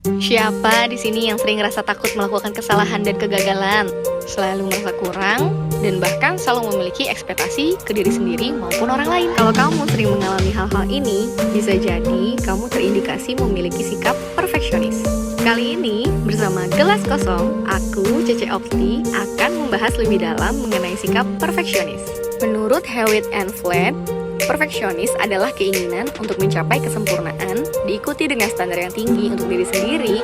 Siapa di sini yang sering ngerasa takut melakukan kesalahan dan kegagalan, selalu merasa kurang, dan bahkan selalu memiliki ekspektasi ke diri sendiri maupun orang lain? Kalau kamu sering mengalami hal-hal ini, bisa jadi kamu terindikasi memiliki sikap perfeksionis. Kali ini, bersama Gelas Kosong, aku, Cece Opti, akan membahas lebih dalam mengenai sikap perfeksionis. Menurut Hewitt and Flat, perfeksionis adalah keinginan untuk mencapai kesempurnaan, diikuti dengan standar yang tinggi untuk diri sendiri,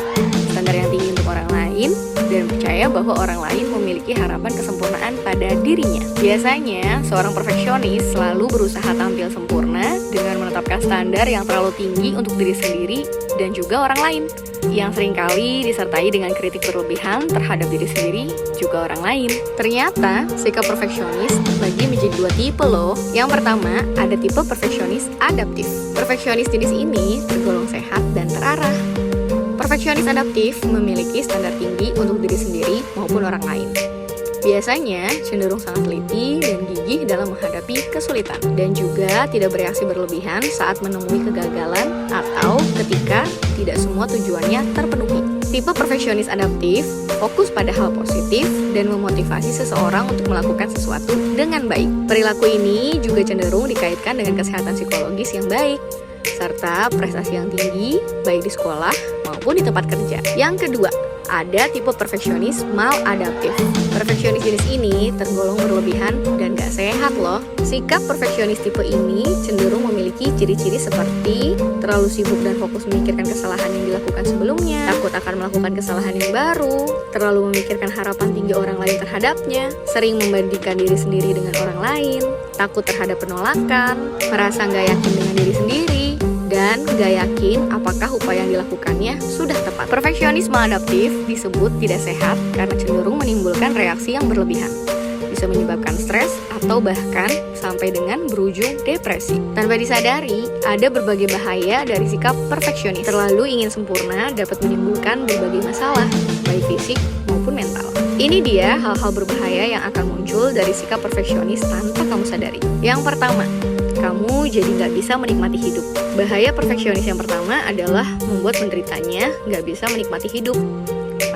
standar yang tinggi untuk orang lain, dan percaya bahwa orang lain memiliki harapan kesempurnaan pada dirinya. Biasanya, seorang perfeksionis selalu berusaha tampil sempurna dengan menetapkan standar yang terlalu tinggi untuk diri sendiri dan juga orang lain, yang seringkali disertai dengan kritik berlebihan terhadap diri sendiri juga orang lain. Ternyata, sikap perfeksionis terbagi menjadi dua tipe loh. Yang pertama, ada tipe perfeksionis adaptif. Perfeksionis jenis ini tergolong sehat dan terarah. Perfeksionis adaptif memiliki standar tinggi untuk diri sendiri maupun orang lain. Biasanya cenderung sangat teliti dan gigih dalam menghadapi kesulitan, dan juga tidak bereaksi berlebihan saat menemui kegagalan atau ketika tidak semua tujuannya terpenuhi. Tipe perfeksionis adaptif fokus pada hal positif dan memotivasi seseorang untuk melakukan sesuatu dengan baik. Perilaku ini juga cenderung dikaitkan dengan kesehatan psikologis yang baik, serta prestasi yang tinggi baik di sekolah maupun di tempat kerja. Yang kedua, ada tipe perfeksionis maladaptif. Perfeksionis jenis ini tergolong berlebihan dan gak sehat loh. Sikap perfeksionis tipe ini cenderung memiliki ciri-ciri seperti terlalu sibuk dan fokus memikirkan kesalahan yang dilakukan sebelumnya, takut akan melakukan kesalahan yang baru, terlalu memikirkan harapan tinggi orang lain terhadapnya, sering membandingkan diri sendiri dengan orang lain, takut terhadap penolakan, merasa gak yakin dengan diri sendiri, dan gak yakin apakah upaya yang dilakukannya sudah tepat. Perfeksionis maladaptif disebut tidak sehat karena cenderung menimbulkan reaksi yang berlebihan, bisa menyebabkan stres atau bahkan sampai dengan berujung depresi. Tanpa disadari, ada berbagai bahaya dari sikap perfeksionis. Terlalu ingin sempurna dapat menimbulkan berbagai masalah, baik fisik maupun mental. Ini dia hal-hal berbahaya yang akan muncul dari sikap perfeksionis tanpa kamu sadari. Yang pertama, kamu jadi nggak bisa menikmati hidup. Bahaya perfeksionis yang pertama adalah membuat penderitanya nggak bisa menikmati hidup.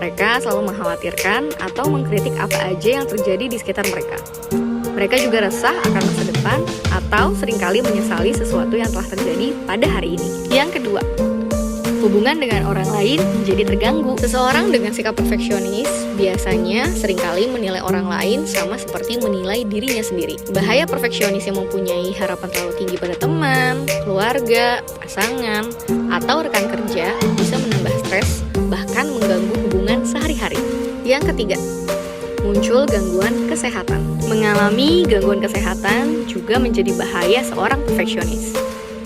Mereka selalu mengkhawatirkan atau mengkritik apa aja yang terjadi di sekitar mereka. Mereka juga resah akan masa depan atau seringkali menyesali sesuatu yang telah terjadi pada hari ini. Yang kedua, hubungan dengan orang lain menjadi terganggu. Seseorang dengan sikap perfeksionis biasanya seringkali menilai orang lain sama seperti menilai dirinya sendiri. Bahaya perfeksionis yang mempunyai harapan terlalu tinggi pada teman, keluarga, pasangan, atau rekan kerja bisa menambah stres, bahkan mengganggu hubungan sehari-hari. Yang ketiga, muncul gangguan kesehatan. Mengalami gangguan kesehatan juga menjadi bahaya seorang perfeksionis.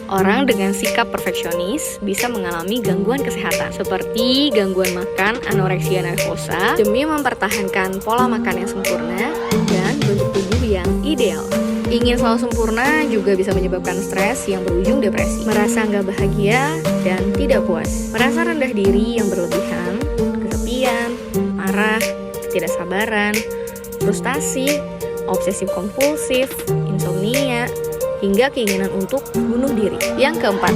Orang dengan sikap perfeksionis bisa mengalami gangguan kesehatan seperti gangguan makan anoreksia nervosa demi mempertahankan pola makan yang sempurna dan bentuk tubuh yang ideal. Ingin selalu sempurna juga bisa menyebabkan stres yang berujung depresi, merasa nggak bahagia dan tidak puas, merasa rendah diri yang berlebihan, kesepian, marah, ketidaksabaran, frustasi, obsesif kompulsif, insomnia, hingga keinginan untuk bunuh diri. Yang keempat,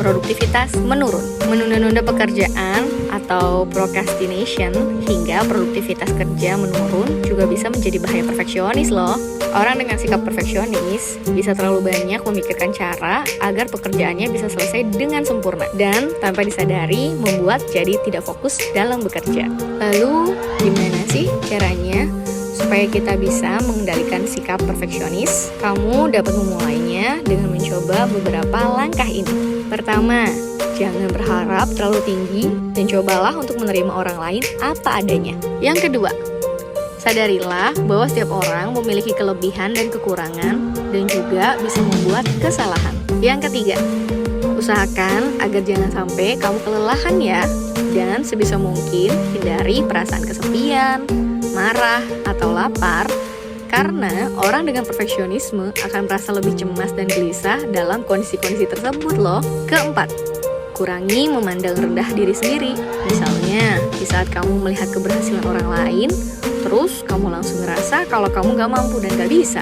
produktivitas menurun. Menunda-nunda pekerjaan atau procrastination hingga produktivitas kerja menurun juga bisa menjadi bahaya perfeksionis loh. Orang dengan sikap perfeksionis bisa terlalu banyak memikirkan cara agar pekerjaannya bisa selesai dengan sempurna dan tanpa disadari membuat jadi tidak fokus dalam bekerja. Lalu, gimana sih caranya supaya kita bisa mengendalikan sikap perfeksionis? Kamu dapat memulainya dengan mencoba beberapa langkah ini. Pertama, jangan berharap terlalu tinggi dan cobalah untuk menerima orang lain apa adanya. Yang kedua, sadarilah bahwa setiap orang memiliki kelebihan dan kekurangan dan juga bisa membuat kesalahan. Yang ketiga, usahakan agar jangan sampai kamu kelelahan ya, dan sebisa mungkin hindari perasaan kesepian, marah, atau lapar, karena orang dengan perfeksionisme akan merasa lebih cemas dan gelisah dalam kondisi-kondisi tersebut loh. Keempat, kurangi memandang rendah diri sendiri. Misalnya, di saat kamu melihat keberhasilan orang lain, terus kamu langsung ngerasa kalau kamu gak mampu dan gak bisa.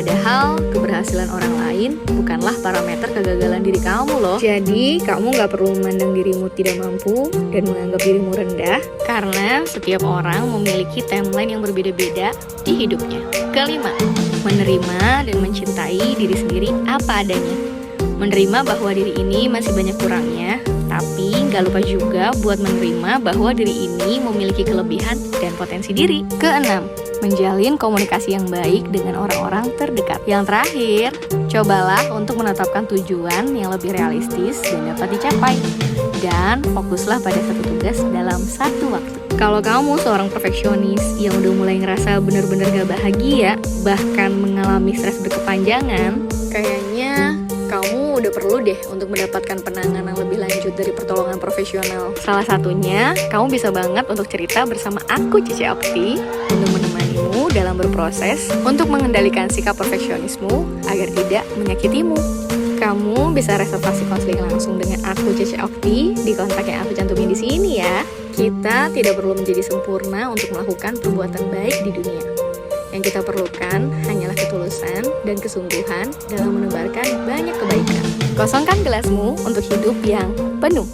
Padahal keberhasilan orang lain bukanlah parameter kegagalan diri kamu loh. Jadi kamu gak perlu memandang dirimu tidak mampu dan menganggap dirimu rendah, karena setiap orang memiliki timeline yang berbeda-beda di hidupnya. Kelima, menerima dan mencintai diri sendiri apa adanya. Menerima bahwa diri ini masih banyak kurangnya, tapi gak lupa juga buat menerima bahwa diri ini memiliki kelebihan dan potensi diri. Keenam, menjalin komunikasi yang baik dengan orang-orang terdekat. Yang terakhir, cobalah untuk menetapkan tujuan yang lebih realistis dan dapat dicapai. Dan fokuslah pada satu tugas dalam satu waktu. Kalau kamu seorang perfeksionis yang udah mulai ngerasa bener-bener gak bahagia, bahkan mengalami stres berkepanjangan, kayaknya kamu udah perlu deh untuk mendapatkan penanganan lebih lanjut dari pertolongan profesional. Salah satunya, kamu bisa banget untuk cerita bersama aku, Cici Okti, untuk menemanimu dalam berproses untuk mengendalikan sikap perfeksionismu agar tidak menyakitimu. Kamu bisa reservasi konseling langsung dengan aku, Cici Okti, di kontak yang aku cantumin di sini ya. Kita tidak perlu menjadi sempurna untuk melakukan perbuatan baik di dunia. Yang kita perlukan hanyalah ketulusan dan kesungguhan dalam menebarkan banyak kebaikan. Kosongkan gelasmu untuk hidup yang penuh.